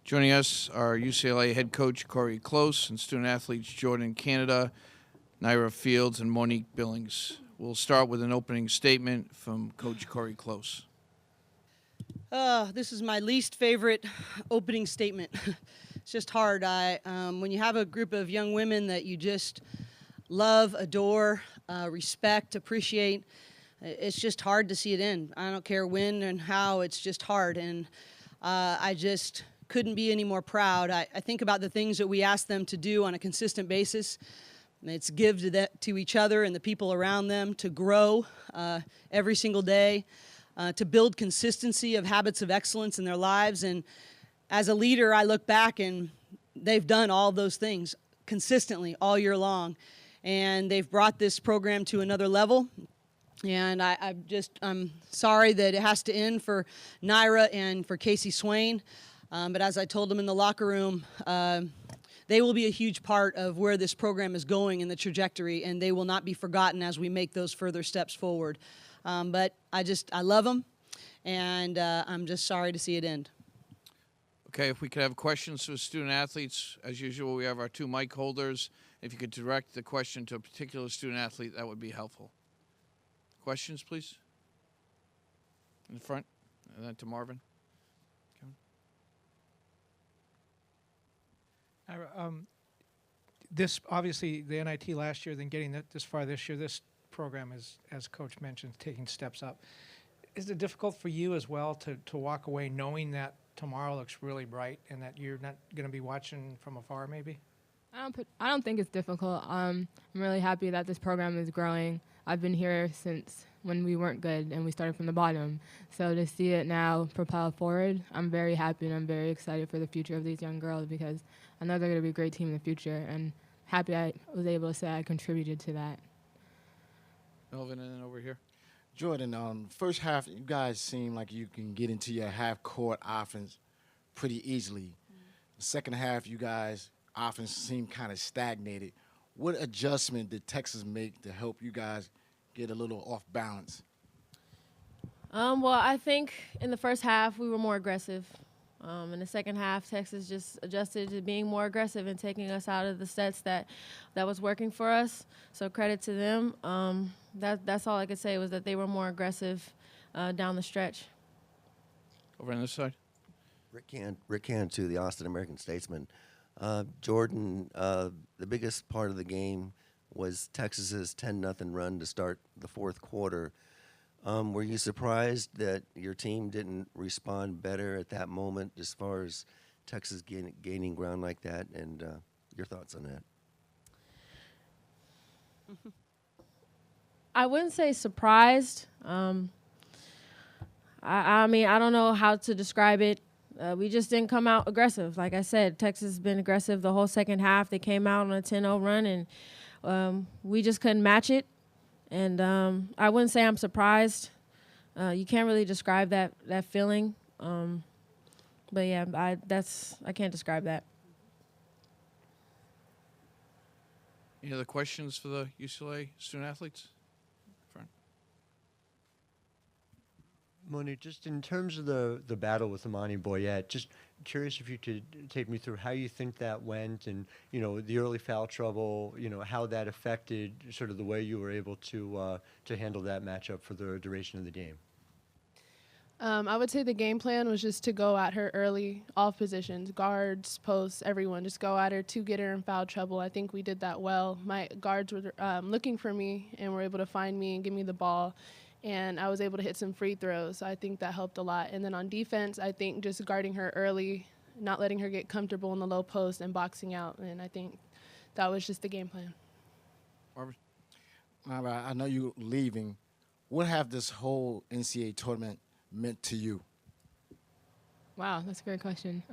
Joining us are UCLA head coach Corey Close and student athletes Jordan Canada, Naira Fields, and Monique Billings. We'll start with an opening statement from Coach Corey Close. This is my least favorite opening statement. It's just hard. When you have a group of young women that you just love, adore, respect, appreciate, it's just hard to see it end. I don't care when and how, it's just hard. And I just couldn't be any more proud. I think about the things that we ask them to do on a consistent basis. It's give to each other and the people around them, to grow every single day, to build consistency of habits of excellence in their lives. And as a leader, I look back and they've done all those things consistently all year long. And they've brought this program to another level. And I'm sorry that it has to end for Naira and for Casey Swain. But as I told them in the locker room, they will be a huge part of where this program is going in the trajectory, and they will not be forgotten as we make those further steps forward. But I love them, and I'm just sorry to see it end. Okay, if we could have questions for student athletes, as usual, we have our two mic holders. If you could direct the question to a particular student athlete, that would be helpful. Questions, please? In the front, and then to Marvin. This obviously the NIT last year, then getting this far this year. This program is, as Coach mentioned, taking steps up. Is it difficult for you as well to walk away knowing that tomorrow looks really bright and that you're not going to be watching from afar, maybe? I don't think it's difficult. I'm really happy that this program is growing. I've been here since when we weren't good and we started from the bottom. So to see it now propel forward, I'm very happy and I'm very excited for the future of these young girls because I know they're going to be a great team in the future, and happy I was able to say I contributed to that. Melvin, and then over here. Jordan, first half, you guys seem like you can get into your half-court offense pretty easily. The second half, you guys' offense seemed kind of stagnated. What adjustment did Texas make to help you guys get a little off balance? Well, I think in the first half we were more aggressive. In the second half, Texas just adjusted to being more aggressive and taking us out of the sets that was working for us. So credit to them. That's all I could say was that they were more aggressive down the stretch. Over on this side. Rick Cantu, the Austin American-Statesman. Jordan, the biggest part of the game was Texas's 10-0 run to start the fourth quarter. Were you surprised that your team didn't respond better at that moment as far as Texas gaining ground like that? And your thoughts on that? I wouldn't say surprised. I mean, I don't know how to describe it. We just didn't come out aggressive. Like I said, Texas has been aggressive the whole second half. They came out on a 10-0 run, and we just couldn't match it. And I wouldn't say I'm surprised. You can't really describe that feeling. But yeah, I can't describe that. Any other questions for the UCLA student athletes? Front. Monique, just in terms of the battle with Amani Boyette, just curious if you could take me through how you think that went and, the early foul trouble, how that affected sort of the way you were able to handle that matchup for the duration of the game. I would say the game plan was just to go at her early, off positions, guards, posts, everyone, just go at her to get her in foul trouble. I think we did that well. My guards were looking for me and were able to find me and give me the ball. And I was able to hit some free throws, so I think that helped a lot. And then on defense, I think just guarding her early, not letting her get comfortable in the low post and boxing out. And I think that was just the game plan. Marvin? I know you're leaving. What have this whole NCAA tournament meant to you? Wow, that's a great question.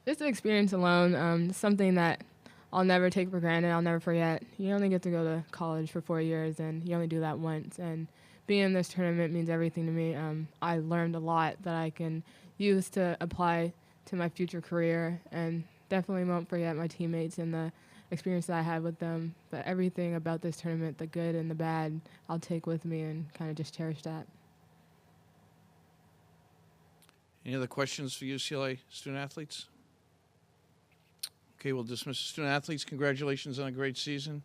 Just the experience alone, something that I'll never take for granted, I'll never forget. You only get to go to college for 4 years, and you only do that once. And being in this tournament means everything to me. I learned a lot that I can use to apply to my future career, and definitely won't forget my teammates and the experience that I had with them. But everything about this tournament, the good and the bad, I'll take with me and kind of just cherish that. Any other questions for UCLA student athletes? Okay, we'll dismiss the student athletes. Congratulations on a great season.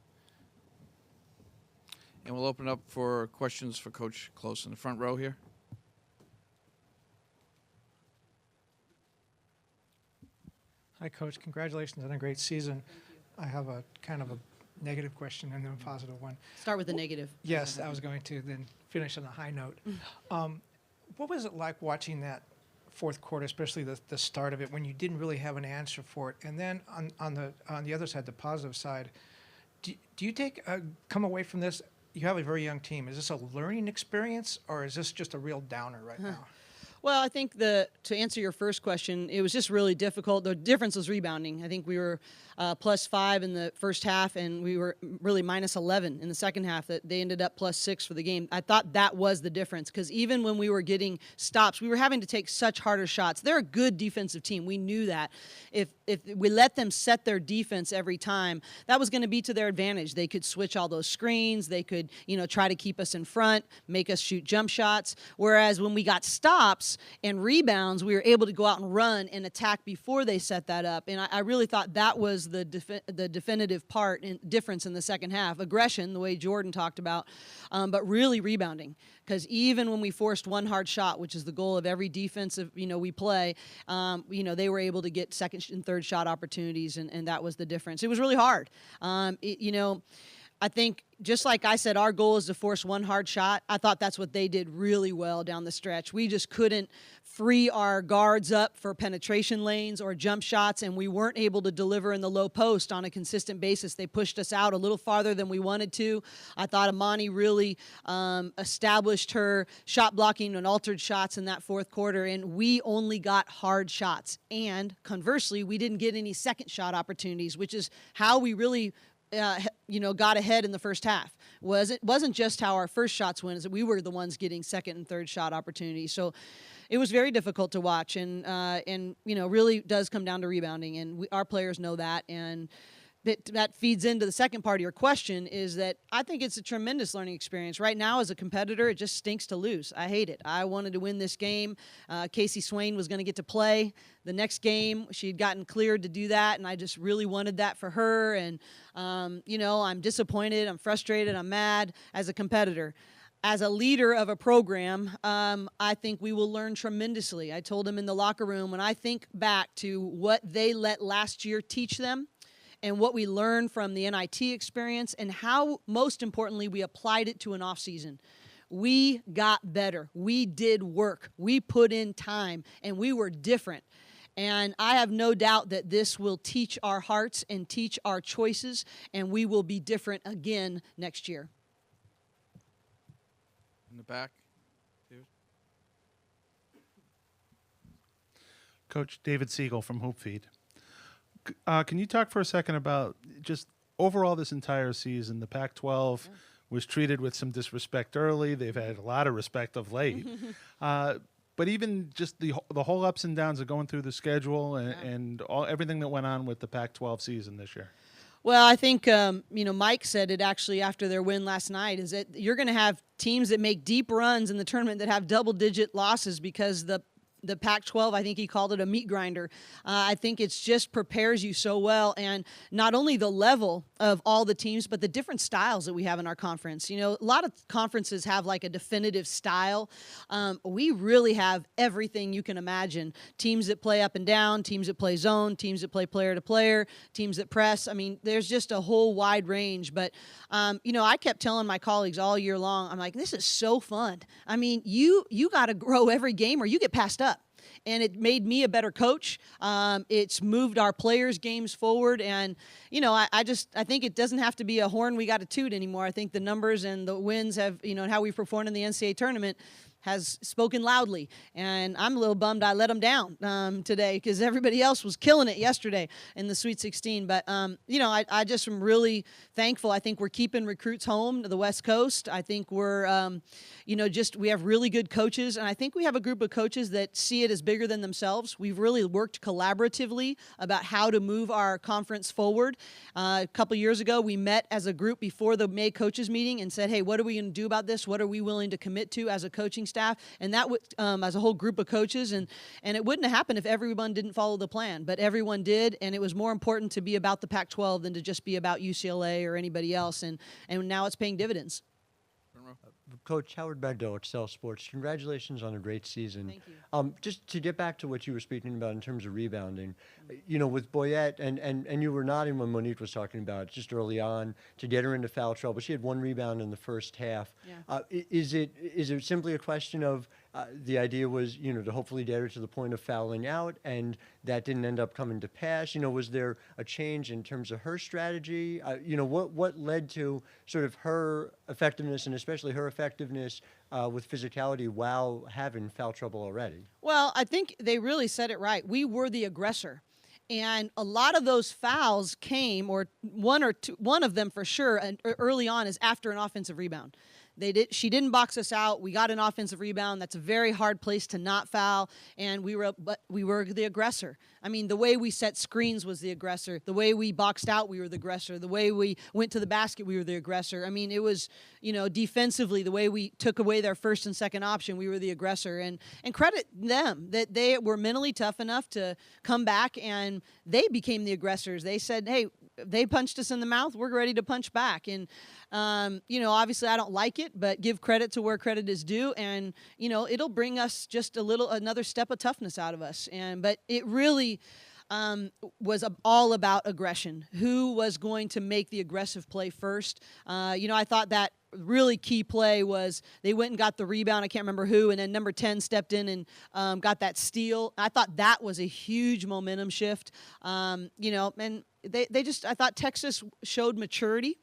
And we'll open up for questions for Coach Close in the front row here. Hi, Coach. Congratulations on a great season. I have a kind of a negative question and then a positive one. Start with the negative. Yes, I was going to then finish on a high note. What was it like watching that fourth quarter, especially the start of it, when you didn't really have an answer for it? And then on the other side, the positive side, do you come away from this? You have a very young team. Is this a learning experience, or is this just a real downer right now? Well, I think to answer your first question, it was just really difficult. The difference was rebounding. I think we were +5 in the first half, and we were really -11 in the second half. That they ended up +6 for the game. I thought that was the difference, because even when we were getting stops, we were having to take such harder shots. They're a good defensive team. We knew that. If we let them set their defense every time, that was going to be to their advantage. They could switch all those screens. They could, try to keep us in front, make us shoot jump shots. Whereas when we got stops and rebounds, we were able to go out and run and attack before they set that up. And I really thought that was the definitive part and difference in the second half. Aggression, the way Jordan talked about, but really rebounding. Because even when we forced one hard shot, which is the goal of every defensive, we play, they were able to get second and third shot opportunities, and that was the difference. It was really hard. I think, just like I said, our goal is to force one hard shot. I thought that's what they did really well down the stretch. We just couldn't free our guards up for penetration lanes or jump shots, and we weren't able to deliver in the low post on a consistent basis. They pushed us out a little farther than we wanted to. I thought Amani really established her shot blocking and altered shots in that fourth quarter, and we only got hard shots. And conversely, we didn't get any second shot opportunities, which is how we really got ahead in the first half. It wasn't just how our first shots went, is that we were the ones getting second and third shot opportunities. So it was very difficult to watch, and really does come down to rebounding, and our players know that. And that feeds into the second part of your question, is that I think it's a tremendous learning experience. Right now, as a competitor, it just stinks to lose. I hate it. I wanted to win this game. Casey Swain was going to get to play the next game. She had gotten cleared to do that, and I just really wanted that for her. And, I'm disappointed. I'm frustrated. I'm mad as a competitor. As a leader of a program, I think we will learn tremendously. I told them in the locker room, when I think back to what they let last year teach them, and what we learned from the NIT experience, and how, most importantly, we applied it to an off season. We got better. We did work. We put in time, and we were different. And I have no doubt that this will teach our hearts and teach our choices, and we will be different again next year. In the back, David. Coach David Siegel from Hoop Feed. Can you talk for a second about just overall this entire season? The Pac-12 was treated with some disrespect early. They've had a lot of respect of late. But even just the whole ups and downs of going through the schedule and everything that went on with the Pac-12 season this year. Well, I think, Mike said it actually after their win last night, is that you're going to have teams that make deep runs in the tournament that have double-digit losses, because the Pac-12, I think he called it a meat grinder. I think it's just prepares you so well, and not only the level of all the teams, but the different styles that we have in our conference. A lot of conferences have like a definitive style. We really have everything you can imagine. Teams that play up and down, teams that play zone, teams that play player to player, teams that press. I mean, there's just a whole wide range. But, I kept telling my colleagues all year long, I'm like, this is so fun. I mean, you got to grow every game or you get passed up. And it made me a better coach. It's moved our players' games forward. And, I think it doesn't have to be a horn we got to toot anymore. I think the numbers and the wins have, and how we performed in the NCAA tournament has spoken loudly. And I'm a little bummed I let them down today, because everybody else was killing it yesterday in the Sweet 16. But, I just am really thankful. I think we're keeping recruits home to the West Coast. I think we're, we have really good coaches. And I think we have a group of coaches that see it as bigger than themselves. We've really worked collaboratively about how to move our conference forward. A couple years ago, we met as a group before the May coaches meeting and said, hey, what are we going to do about this? What are we willing to commit to as a coaching staff, and that as a whole group of coaches, and it wouldn't have happened if everyone didn't follow the plan, but everyone did, and it was more important to be about the Pac-12 than to just be about UCLA or anybody else, and now it's paying dividends. Coach Howard Bagdell, Excel Sports, congratulations on a great season. Thank you. Just to get back to what you were speaking about in terms of rebounding, you know, with Boyette, and you were nodding when Monique was talking about just early on to get her into foul trouble. She had 1 rebound in the first half. Yeah. Is it simply a question of the idea was, you know, to hopefully get her to the point of fouling out, and that didn't end up coming to pass? You know, was there a change in terms of her strategy? You know, what led to sort of her effectiveness, and especially her effectiveness with physicality while having foul trouble already? Well, I think they really said it right. We were the aggressor. And a lot of those fouls came, or one of them for sure, and early on is after an offensive rebound. She didn't box us out. We got an offensive rebound. That's a very hard place to not foul, and we were the aggressor. I mean, the way we set screens was the aggressor. The way we boxed out, we were the aggressor. The way we went to the basket, we were the aggressor. I mean, it was, you know, defensively, the way we took away their first and second option, we were the aggressor. And credit them that they were mentally tough enough to come back, and they became the aggressors. They said, hey, they punched us in the mouth, we're ready to punch back. And, you know, obviously I don't like it, but give credit to where credit is due. And, you know, it'll bring us just another step of toughness out of us. But it really was all about aggression. Who was going to make the aggressive play first? You know, I thought that really key play was they went and got the rebound. I can't remember who, and then number 10 stepped in and got that steal. I thought that was a huge momentum shift. You know, and I thought Texas showed maturity.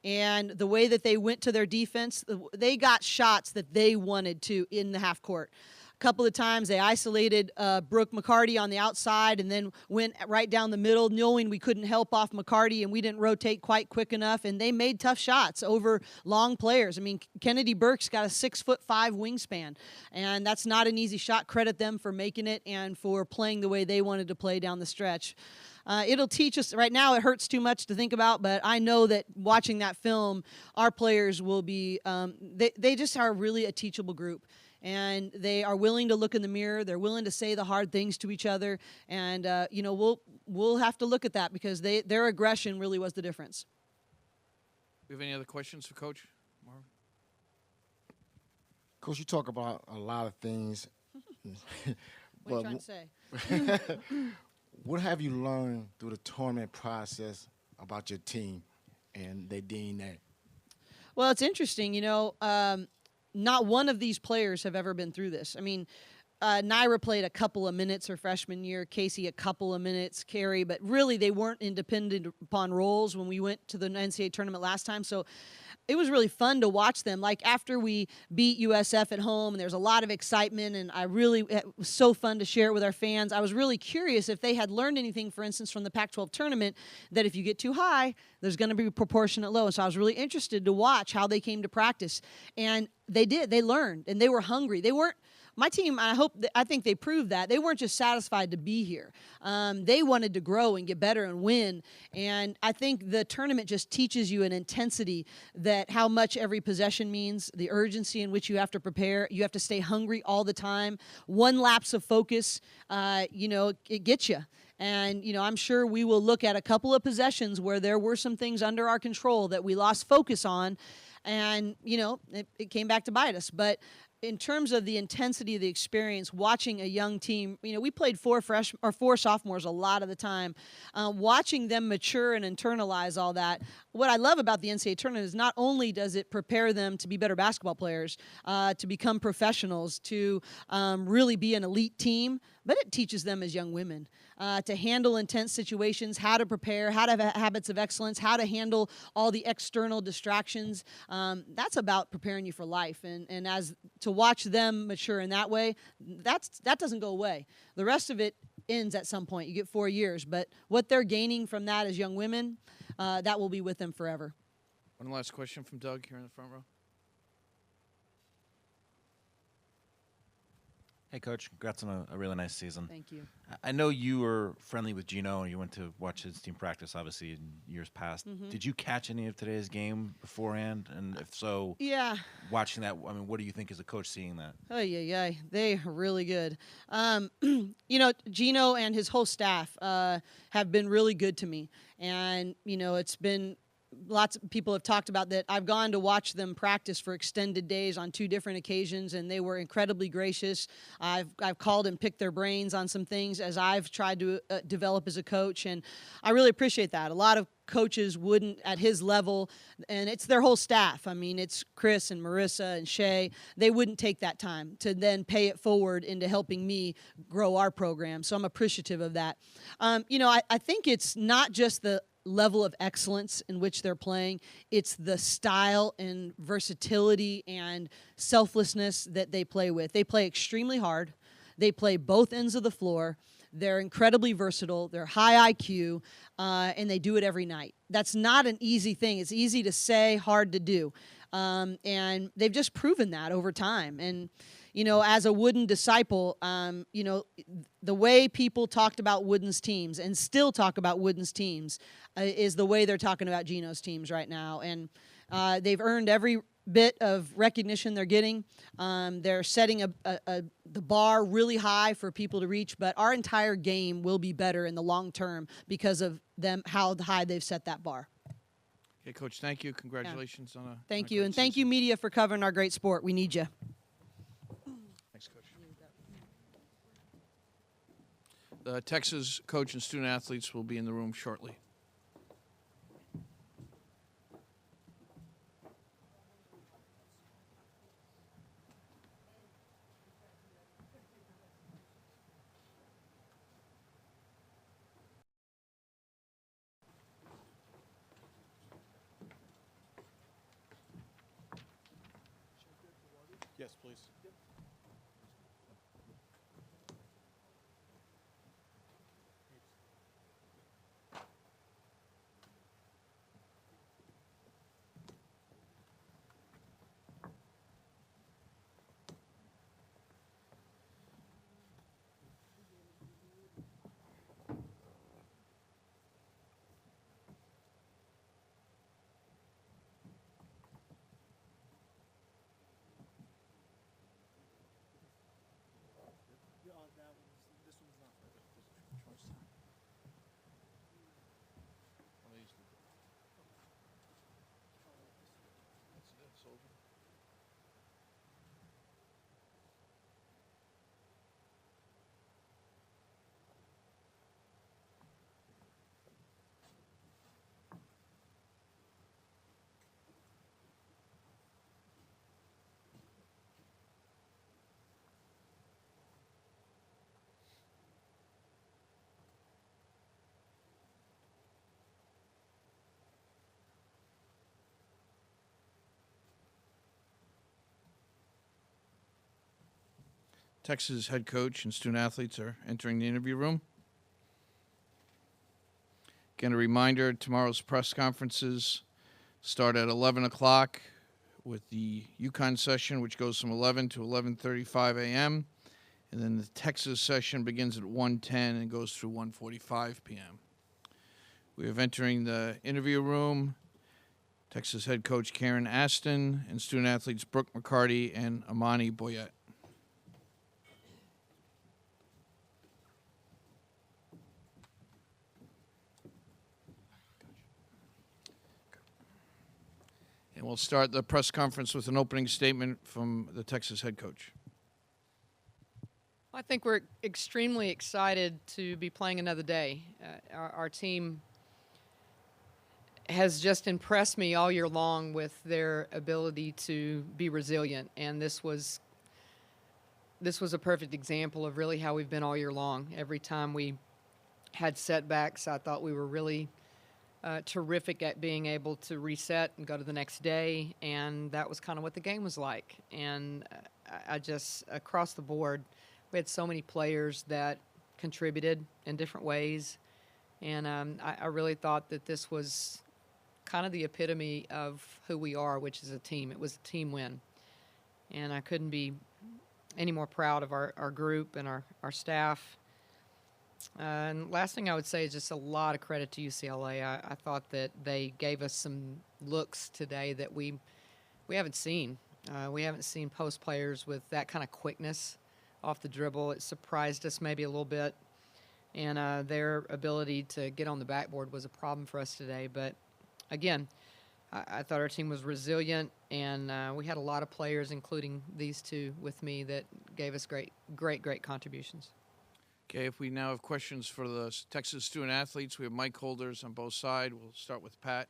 And the way that they went to their defense, they got shots that they wanted to in the half court. A couple of times they isolated Brooke McCarty on the outside and then went right down the middle, knowing we couldn't help off McCarty and we didn't rotate quite quick enough. And they made tough shots over long players. I mean, Kennedy Burke's got a 6'5" wingspan, and that's not an easy shot. Credit them for making it and for playing the way they wanted to play down the stretch. It'll teach us. Right now it hurts too much to think about, but I know that watching that film, our players will be, they just are really a teachable group. And they are willing to look in the mirror. They're willing to say the hard things to each other. And, you know, we'll have to look at that because their aggression really was the difference. Do you have any other questions for Coach? Marvin? Coach, you talk about a lot of things. What are you trying to say? What have you learned through the tournament process about your team and their DNA? Well, it's interesting. You know, not one of these players have ever been through this. I mean, Naira played a couple of minutes her freshman year, Casey a couple of minutes, Carrie, but really they weren't independent upon roles when we went to the NCAA tournament last time. So it was really fun to watch them. Like after we beat USF at home, and there's a lot of excitement, and it was so fun to share it with our fans. I was really curious if they had learned anything, for instance, from the Pac-12 tournament, that if you get too high, there's going to be proportionate low. And so I was really interested to watch how they came to practice. And they did. They learned, and they were hungry. They weren't. My team, I think they proved that. They weren't just satisfied to be here. They wanted to grow and get better and win. And I think the tournament just teaches you an intensity that how much every possession means, the urgency in which you have to prepare. You have to stay hungry all the time. One lapse of focus, you know, it gets you. And, you know, I'm sure we will look at a couple of possessions where there were some things under our control that we lost focus on. And, you know, it came back to bite us. But in terms of the intensity of the experience, watching a young team, you know, we played four sophomores a lot of the time. Watching them mature and internalize all that. What I love about the NCAA tournament is not only does it prepare them to be better basketball players, to become professionals, to really be an elite team, but it teaches them as young women to handle intense situations, how to prepare, how to have habits of excellence, how to handle all the external distractions. That's about preparing you for life. And as to watch them mature in that way, that doesn't go away. The rest of it ends at some point. You get 4 years. But what they're gaining from that as young women, that will be with them forever. One last question from Doug here in the front row. Hey, Coach. Congrats on a really nice season. Thank you. I know you were friendly with Gino, and you went to watch his team practice, obviously, in years past. Did you catch any of today's game beforehand? And if so, Yeah. watching that, I mean, what do you think as a coach seeing that? Oh, yeah. They are really good. Gino and his whole staff have been really good to me. And, it's been lots of people have talked about that. I've gone to watch them practice for extended days on 2 different occasions, and they were incredibly gracious. I've called and picked their brains on some things as I've tried to develop as a coach, and I really appreciate that. A lot of coaches wouldn't at his level, and it's their whole staff. I mean, it's Chris and Marissa and Shay. They wouldn't take that time to then pay it forward into helping me grow our program, so I'm appreciative of that. I think it's not just the level of excellence in which they're playing. It's the style and versatility and selflessness that they play with. They play extremely hard. They play both ends of the floor. They're incredibly versatile. They're high IQ, and they do it every night. That's not an easy thing. It's easy to say, hard to do. And they've just proven that over time. And, as a Wooden disciple, the way people talked about Wooden's teams and still talk about Wooden's teams is the way they're talking about Gino's teams right now. And they've earned every bit of recognition they're getting. They're setting the bar really high for people to reach, but our entire game will be better in the long term because of them, how high they've set that bar. Okay, Coach, thank you. Congratulations on a Thank on a you, great and thank you, season. media, for covering our great sport. We need you. Thanks, Coach. The Texas coach and student athletes will be in the room shortly. Yes, please. Texas head coach and student athletes are entering the interview room. Again, a reminder, tomorrow's press conferences start at 11 o'clock with the UConn session, which goes from 11 to 11:35 a.m. And then the Texas session begins at 1:10 and goes through 1:45 p.m. We have entering the interview room Texas head coach Karen Aston and student athletes Brooke McCarty and Amani Boyette. And we'll start the press conference with an opening statement from the Texas head coach. I think we're extremely excited to be playing another day. Our team has just impressed me all year long with their ability to be resilient, and this was a perfect example of really how we've been all year long. Every time we had setbacks, I thought we were really terrific at being able to reset and go to the next day, and that was kind of what the game was like. And I just, across the board, we had so many players that contributed in different ways, and I really thought that this was kind of the epitome of who we are, which is a team. It was a team win, and I couldn't be any more proud of our group and our staff. And last thing I would say is just a lot of credit to UCLA. I thought that they gave us some looks today that we haven't seen. We haven't seen post players with that kind of quickness off the dribble. It surprised us maybe a little bit. And their ability to get on the backboard was a problem for us today. But, again, I thought our team was resilient, and we had a lot of players, including these two with me, that gave us great contributions. Okay, if we now have questions for the Texas student athletes, we have mic holders on both sides. We'll start with Pat.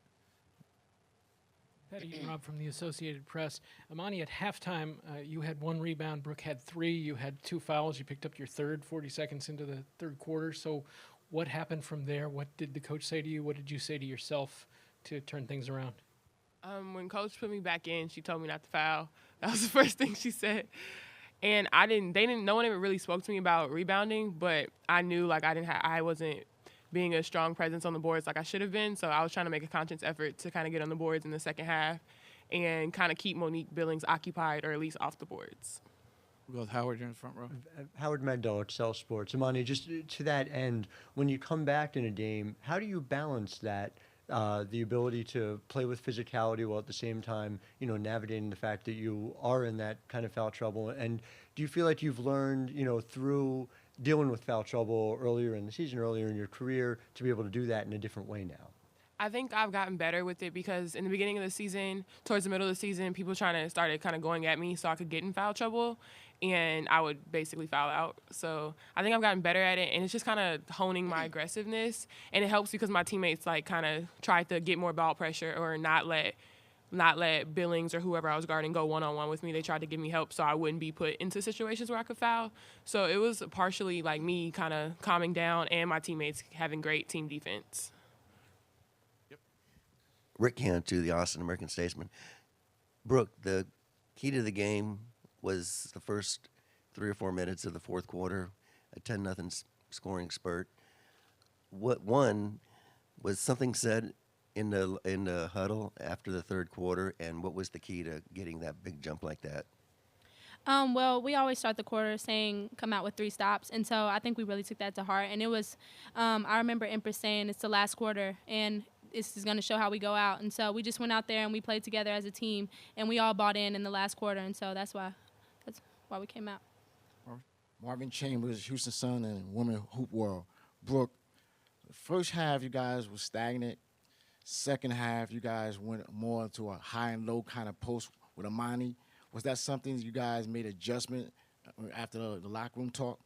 Patty and Rob from the Associated Press. Amani, at halftime, you had 1 rebound. Brooke had 3. You had 2 fouls. You picked up your third 40 seconds into the third quarter. So what happened from there? What did the coach say to you? What did you say to yourself to turn things around? When coach put me back in, she told me not to foul. That was the first thing she said. And no one ever really spoke to me about rebounding, but I knew like I wasn't being a strong presence on the boards like I should have been. So I was trying to make a conscious effort to kind of get on the boards in the second half and kind of keep Monique Billings occupied or at least off the boards. We'll go with Howard here in the front row. Howard Mandel, Excel Sports. Amani, just to that end, when you come back in a game, how do you balance that? The ability to play with physicality while at the same time, navigating the fact that you are in that kind of foul trouble. And do you feel like you've learned, through dealing with foul trouble earlier in the season, earlier in your career, to be able to do that in a different way now? I think I've gotten better with it because in the beginning of the season, towards the middle of the season, people started kind of going at me so I could get in foul trouble, and I would basically foul out. So I think I've gotten better at it, and it's just kind of honing my aggressiveness, and it helps because my teammates kind of tried to get more ball pressure or not let Billings or whoever I was guarding go one-on-one with me. They tried to give me help so I wouldn't be put into situations where I could foul. So it was partially like me kind of calming down and my teammates having great team defense. Rick Cantu, the Austin American Statesman. Brooke, the key to the game was the first 3 or 4 minutes of the fourth quarter, a 10-0 scoring spurt. What was something said in the huddle after the third quarter, and what was the key to getting that big jump like that? Well, we always start the quarter saying come out with 3 stops, and so I think we really took that to heart. And it was, I remember Empress saying it's the last quarter, and this is going to show how we go out. And so we just went out there and we played together as a team, and we all bought in the last quarter, and so that's why we came out. Marvin Chambers, Houston Sun, and Women Hoop World. Brooke, the first half you guys were stagnant. Second half you guys went more to a high and low kind of post with Amani. Was that something you guys made adjustment after the locker room talk?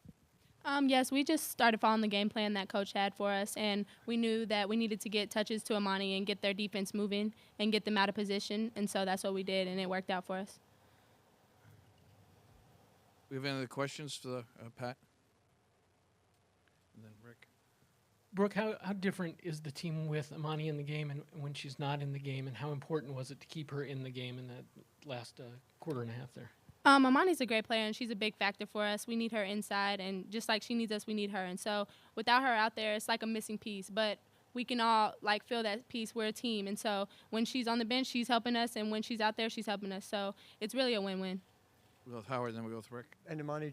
Yes, we just started following the game plan that Coach had for us, and we knew that we needed to get touches to Amani and get their defense moving and get them out of position, and so that's what we did, and it worked out for us. We have any other questions for the Pat? And then Rick. Brooke, how different is the team with Amani in the game and when she's not in the game, and how important was it to keep her in the game in that last quarter and a half there? Amani's a great player, and she's a big factor for us. We need her inside, and just like she needs us, we need her. And so without her out there, it's like a missing piece. But we can all, feel that piece. We're a team. And so when she's on the bench, she's helping us, and when she's out there, she's helping us. So it's really a win-win. We'll go with Howard, then we'll go with Rick. And Amani,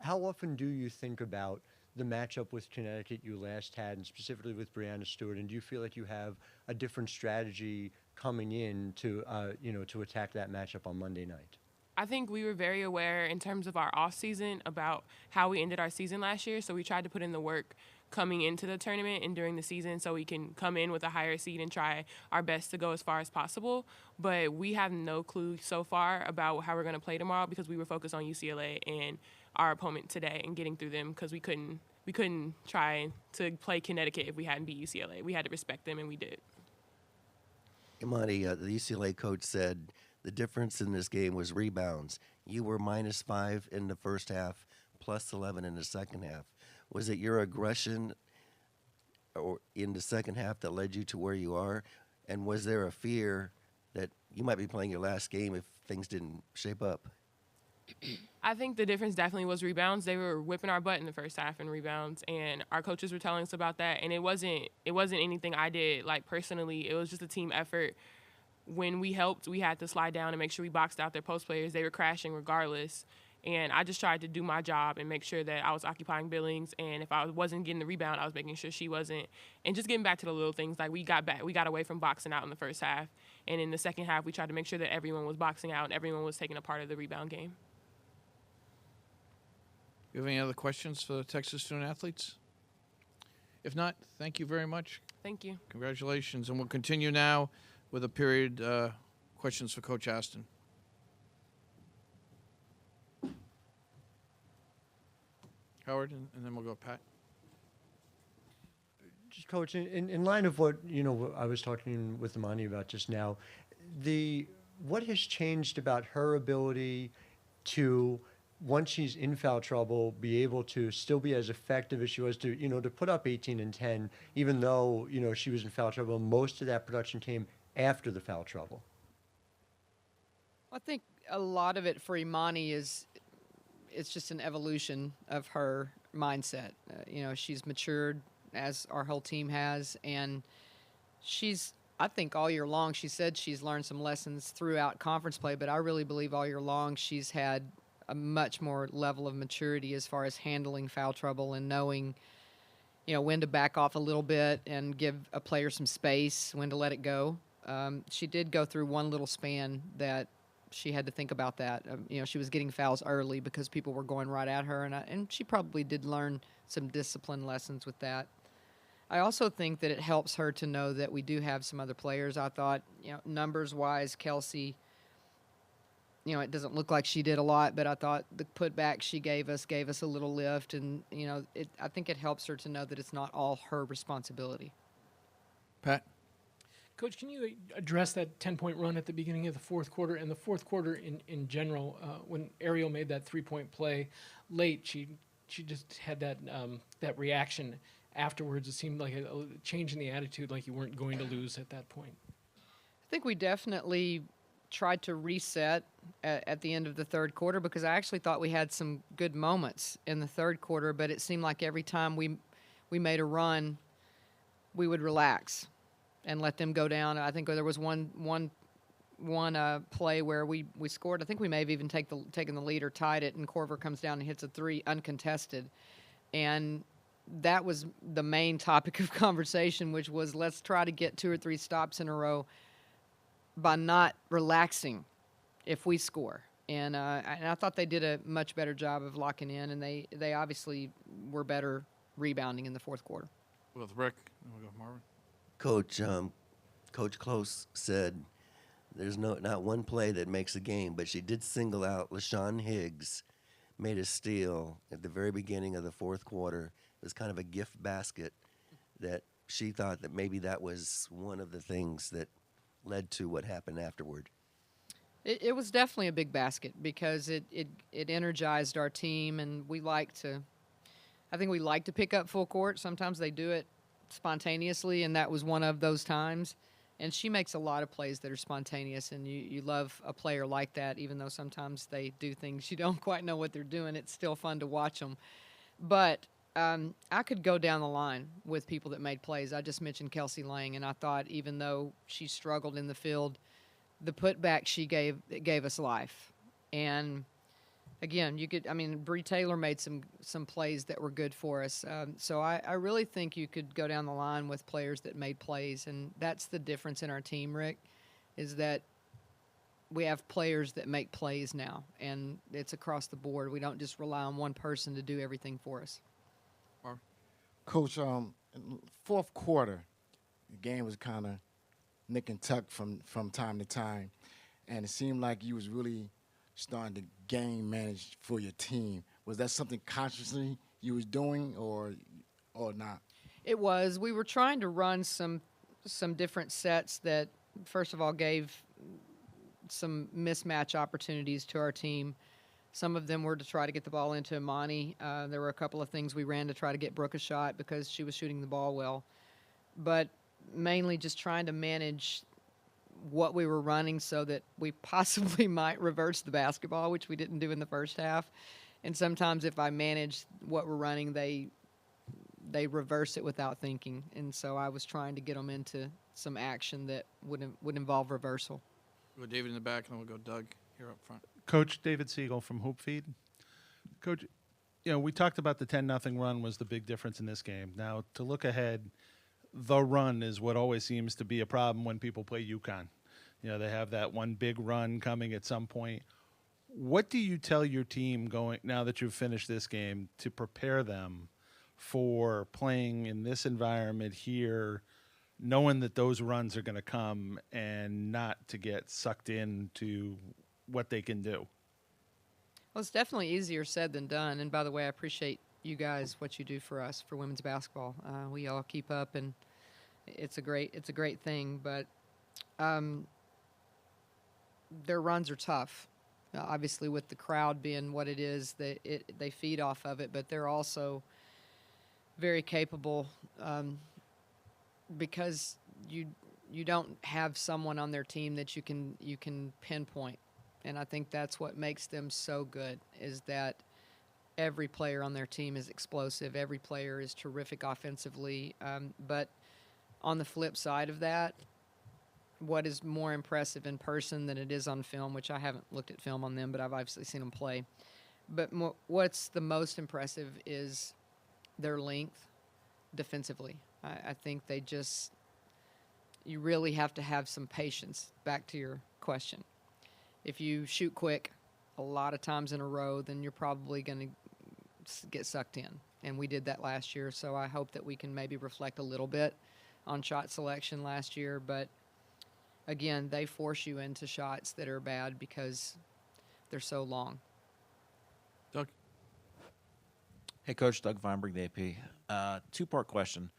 how often do you think about the matchup with Connecticut you last had, and specifically with Brianna Stewart, and do you feel like you have a different strategy coming in to attack that matchup on Monday night? I think we were very aware in terms of our off season about how we ended our season last year, so we tried to put in the work coming into the tournament and during the season so we can come in with a higher seed and try our best to go as far as possible. But we have no clue so far about how we're going to play tomorrow because we were focused on UCLA and our opponent today and getting through them because we couldn't try to play Connecticut if we hadn't beat UCLA. We had to respect them, and we did. Imani, the UCLA coach said the difference in this game was rebounds. You were -5 in the first half, +11 in the second half. Was it your aggression or in the second half that led you to where you are? And was there a fear that you might be playing your last game if things didn't shape up? I think the difference definitely was rebounds. They were whipping our butt in the first half in rebounds, and our coaches were telling us about that. And it wasn't anything I did personally. It was just a team effort. when we helped, we had to slide down and make sure we boxed out their post players. They were crashing regardless. And I just tried to do my job and make sure that I was occupying Billings. And if I wasn't getting the rebound, I was making sure she wasn't. And just getting back to the little things, like we got away from boxing out in the first half. And in the second half, we tried to make sure that everyone was boxing out and everyone was taking a part of the rebound game. You have any other questions for the Texas student athletes? If not, thank you very much. Thank you. Congratulations. And we'll continue now with a period questions for Coach Aston. Howard, and then we'll go Pat. Just Coach, in line of what I was talking with Imani about just now, what has changed about her ability to, once she's in foul trouble, be able to still be as effective as she was to put up 18 and 10, even though she was in foul trouble. Most of that production came after the foul trouble. I think a lot of it for Imani is it's just an evolution of her mindset. She's matured, as our whole team has, and I think all year long, she said she's learned some lessons throughout conference play, but I really believe all year long she's had a much more level of maturity as far as handling foul trouble and knowing, when to back off a little bit and give a player some space, when to let it go. She did go through one little span that she had to think about that. She was getting fouls early because people were going right at her, and she probably did learn some discipline lessons with that. I also think that it helps her to know that we do have some other players. I thought, numbers-wise, Kelsey, it doesn't look like she did a lot, but I thought the putback she gave us a little lift, and, I think it helps her to know that it's not all her responsibility. Pat? Coach, can you address that 10-point run at the beginning of the fourth quarter and the fourth quarter in general? When Ariel made that three-point play late, she just had that reaction afterwards. It seemed like a change in the attitude, like you weren't going to lose at that point. I think we definitely tried to reset at the end of the third quarter because I actually thought we had some good moments in the third quarter, but it seemed like every time we made a run, we would relax and let them go down. I think there was one play where we scored. I think we may have even taken the lead or tied it, and Corver comes down and hits a three uncontested. And that was the main topic of conversation, which was let's try to get 2 or 3 stops in a row by not relaxing if we score. And I thought they did a much better job of locking in, and they obviously were better rebounding in the fourth quarter. With Rick, and we'll go Marvin. Coach Close said there's not one play that makes a game, but she did single out LaShawn Higgs, made a steal at the very beginning of the fourth quarter. It was kind of a gift basket that she thought that maybe that was one of the things that led to what happened afterward. It was definitely a big basket because it energized our team, and I think we like to pick up full court. Sometimes they do it spontaneously, and that was one of those times. And she makes a lot of plays that are spontaneous, and you love a player like that, even though sometimes they do things you don't quite know what they're doing. It's still fun to watch them. But I could go down the line with people that made plays. I just mentioned Kelsey Lang, and I thought even though she struggled in the field, the putback she gave us life. And again, Bree Taylor made some plays that were good for us. So I really think you could go down the line with players that made plays, and that's the difference in our team, Rick, is that we have players that make plays now, and it's across the board. We don't just rely on one person to do everything for us. Coach, in the fourth quarter, the game was kind of nick and tuck from time to time, and it seemed like you was really starting to game manage for your team. Was that something consciously you was doing or not? It was. We were trying to run some different sets that, first of all, gave some mismatch opportunities to our team. Some of them were to try to get the ball into Imani. There were a couple of things we ran to try to get Brooke a shot because she was shooting the ball well. But mainly just trying to manage what we were running so that we possibly might reverse the basketball, which we didn't do in the first half. And sometimes if I managed what we're running, they they reverse it without thinking. And so I was trying to get them into some action that would involve reversal. We'll go David in the back, and then we'll go Doug here up front. Coach David Siegel from Hoop Feed. Coach, we talked about the 10-0 run was the big difference in this game. Now, to look ahead, the run is what always seems to be a problem when people play UConn. They have that one big run coming at some point. What do you tell your team going now that you've finished this game to prepare them for playing in this environment here, knowing that those runs are going to come and not to get sucked into what they can do? Well, it's definitely easier said than done. And by the way, I appreciate you guys, what you do for us, for women's basketball. We all keep up, and it's a great thing. But their runs are tough. Obviously, with the crowd being what it is, they feed off of it. But they're also very capable because you don't have someone on their team that you can pinpoint. And I think that's what makes them so good, is that every player on their team is explosive. Every player is terrific offensively. But on the flip side of that, what is more impressive in person than it is on film, which I haven't looked at film on them, but I've obviously seen them play. But what's the most impressive is their length defensively. I think you really have to have some patience, back to your question. If you shoot quick a lot of times in a row, then you're probably going to get sucked in. And we did that last year, so I hope that we can maybe reflect a little bit on shot selection last year. But, again, they force you into shots that are bad because they're so long. Doug? Hey, Coach. Doug Feinberg, the AP. Two-part question.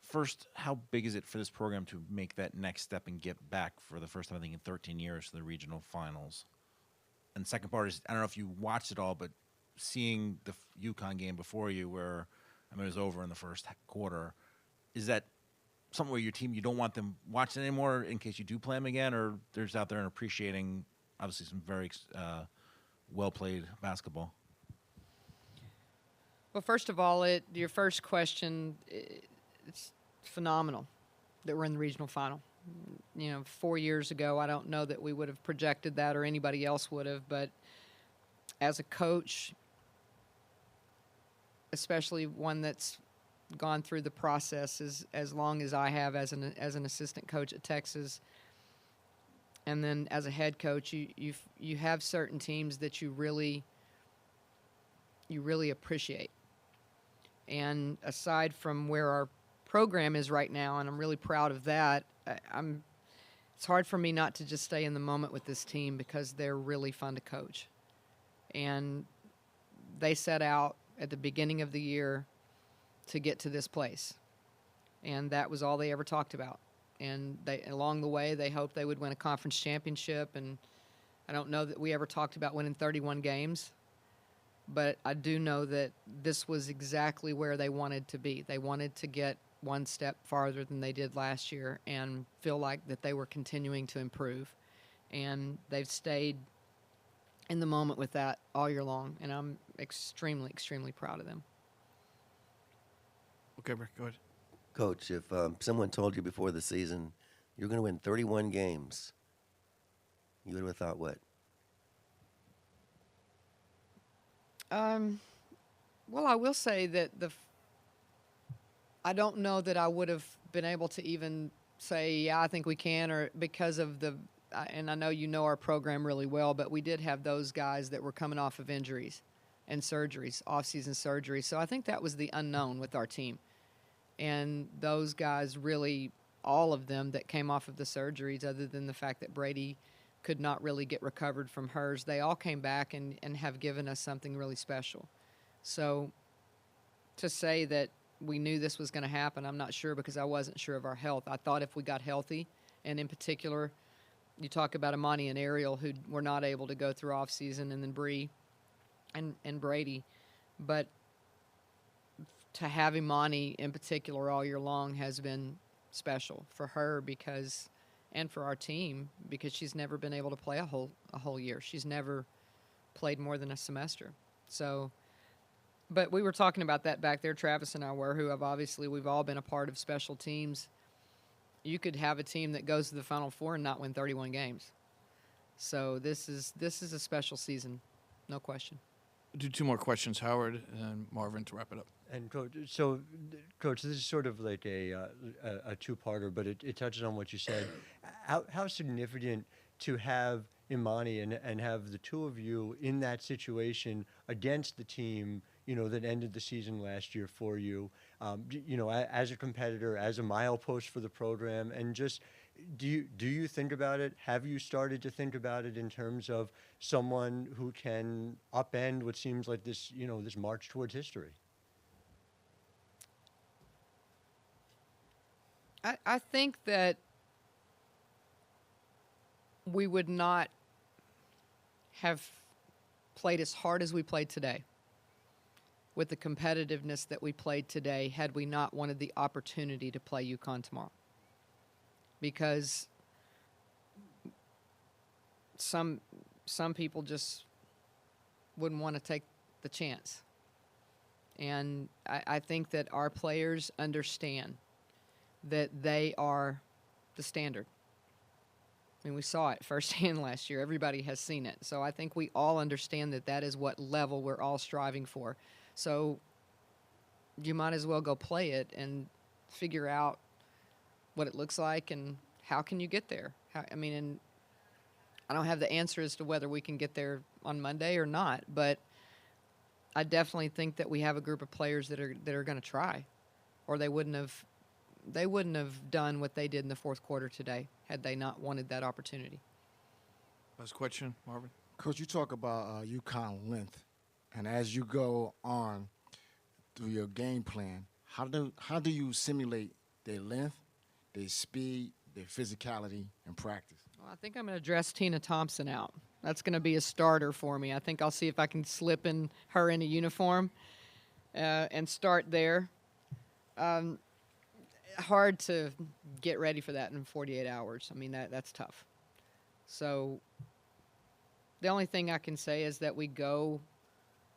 First, how big is it for this program to make that next step and get back for the first time, I think, in 13 years to the regional finals? And second part is, I don't know if you watched it all, but seeing the UConn game before you where, it was over in the first quarter, is that something where your team, you don't want them watching anymore in case you do play them again, or they're just out there and appreciating, obviously, some very well-played basketball? Well, first of all, your first question, it's phenomenal that we're in the regional final. 4 years ago, I don't know that we would have projected that or anybody else would have, but as a coach, especially one that's gone through the process as long as I have as an assistant coach at Texas, and then as a head coach, you have certain teams that you really appreciate. And aside from where our program is right now, and I'm really proud of that, it's hard for me not to just stay in the moment with this team because they're really fun to coach. And they set out at the beginning of the year to get to this place. And that was all they ever talked about. And along the way, they hoped they would win a conference championship. And I don't know that we ever talked about winning 31 games. But I do know that this was exactly where they wanted to be. They wanted to get one step farther than they did last year and feel like that they were continuing to improve. And they've stayed in the moment with that all year long. And I'm extremely, extremely proud of them. Okay, Rick, go ahead. Coach, if someone told you before the season you're going to win 31 games, you would have thought what? Well, I will say that I don't know that I would have been able to even say, yeah, I think we can, or because of and I know you know our program really well, but we did have those guys that were coming off of injuries and surgeries, off-season surgeries. So I think that was the unknown with our team. And those guys really, all of them that came off of the surgeries, other than the fact that Brady could not really get recovered from hers, they all came back and have given us something really special. So to say that we knew this was going to happen, I'm not sure, because I wasn't sure of our health. I thought if we got healthy, and in particular, you talk about Imani and Ariel, who were not able to go through off-season, and then Bree and Brady. But to have Imani in particular all year long has been special for her and for our team, because she's never been able to play a whole year. She's never played more than a semester. So, But we were talking about that back there, Travis and I were, who have obviously, we've all been a part of special teams. You could have a team that goes to the Final Four and not win 31 games. So this is a special season, no question. We'll do 2 more questions, Howard, and then Marvin to wrap it up. And Coach, Coach, this is sort of like a two-parter, but it touches on what you said. How significant to have Imani and have the two of you in that situation against the team, that ended the season last year for you, as a competitor, as a milepost for the program, and just do you think about it? Have you started to think about it in terms of someone who can upend what seems like this, this march towards history? I think that we would not have played as hard as we played today with the competitiveness that we played today had we not wanted the opportunity to play UConn tomorrow. Because some people just wouldn't want to take the chance. And I think that our players understand that they are the standard. I mean, we saw it firsthand last year. Everybody has seen it. So I think we all understand that that is what level we're all striving for. So you might as well go play it and figure out what it looks like and how can you get there. And I don't have the answer as to whether we can get there on Monday or not, but I definitely think that we have a group of players that are going to try, or they wouldn't have done what they did in the fourth quarter today had they not wanted that opportunity. Last question, Marvin. Coach, you talk about UConn length, and as you go on through your game plan, how do you simulate their length, their speed, their physicality in practice? Well, I think I'm going to dress Tina Thompson out. That's going to be a starter for me. I think I'll see if I can slip her in a uniform and start there. Hard to get ready for that in 48 hours. I mean, that's tough. So the only thing I can say is that we go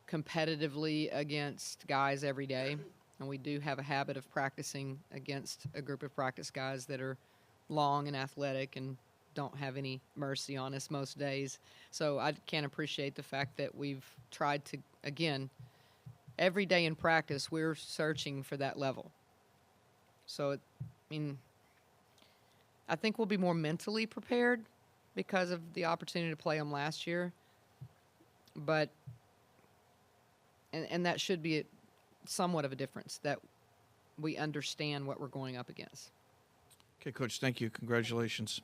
competitively against guys every day, and we do have a habit of practicing against a group of practice guys that are long and athletic and don't have any mercy on us most days. So I can't appreciate the fact that we've tried to, again, every day in practice, we're searching for that level. So, I think we'll be more mentally prepared because of the opportunity to play them last year. But, and that should be somewhat of a difference, that we understand what we're going up against. Okay, Coach, thank you. Congratulations.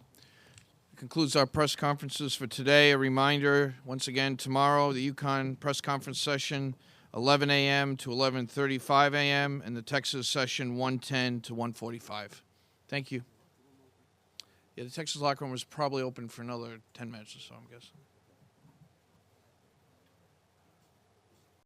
That concludes our press conferences for today. A reminder, once again, tomorrow, the UConn press conference session, 11 a.m. to 11:35 a.m., and the Texas session, 1:10 to 1:45. Thank you. Yeah, the Texas locker room was probably open for another 10 minutes or so, I'm guessing.